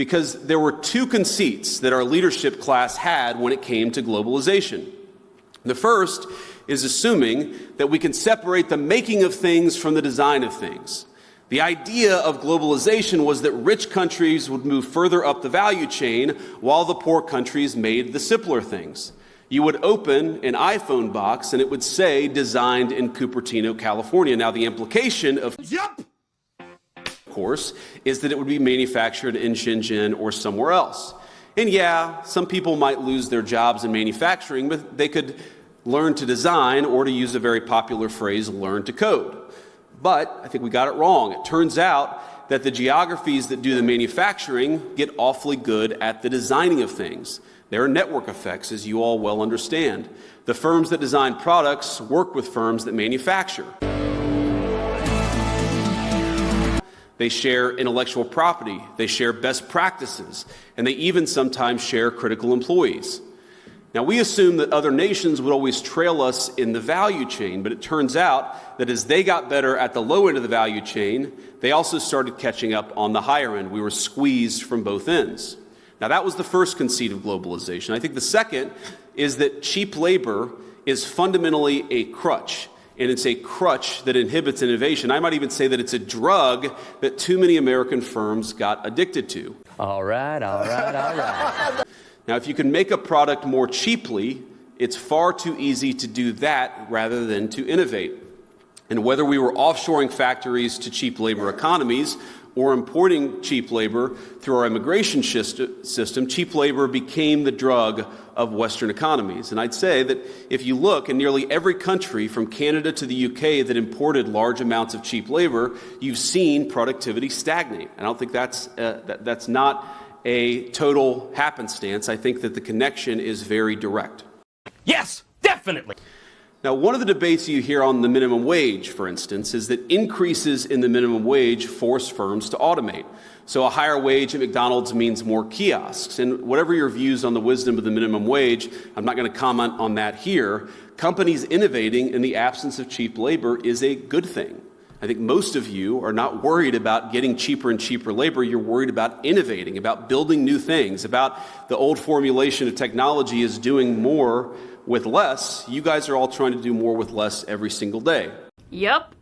because there were two conceits that our leadership class had when it came to globalization. The first is assuming that we can separate the making of things from the design of things. The idea of globalization was that rich countries would move further up the value chain while the poor countries made the simpler things. You would open an iPhone box and it would say designed in Cupertino, California. Now the implication of course, is that it would be manufactured in Shenzhen or somewhere else. And yeah, some people might lose their jobs in manufacturing, but they could learn to design, or to use a very popular phrase, learn to code. But I think we got it wrong. It turns out that the geographies that do the manufacturing get awfully good at the designing of things. There are network effects, as you all well understand. The firms that design products work with firms that manufacture. They share intellectual property, they share best practices, and they even sometimes share critical employees. Now, we assume that other nations would always trail us in the value chain, but it turns out that as they got better at the low end of the value chain, they also started catching up on the higher end. We were squeezed from both ends. Now, that was the first conceit of globalization. I think the second is that cheap labor is fundamentally a crutch. And it's a crutch that inhibits innovation. I might even say that it's a drug that too many American firms got addicted to. All right. Now, if you can make a product more cheaply, it's far too easy to do that rather than to innovate. And whether we were offshoring factories to cheap labor economies or importing cheap labor through our immigration system, cheap labor became the drug of Western economies. And I'd say that if you look in nearly every country from Canada to the UK that imported large amounts of cheap labor, you've seen productivity stagnate. I don't think that's not a total happenstance. I think that the connection is very direct. Yes, definitely. Now, one of the debates you hear on the minimum wage, for instance, is that increases in the minimum wage force firms to automate. So a higher wage at McDonald's means more kiosks. And whatever your views on the wisdom of the minimum wage, I'm not going to comment on that here. Companies innovating in the absence of cheap labor is a good thing. I think most of you are not worried about getting cheaper and cheaper labor. You're worried about innovating, about building new things, about the old formulation of technology is doing more with less. You guys are all trying to do more with less every single day. Yep.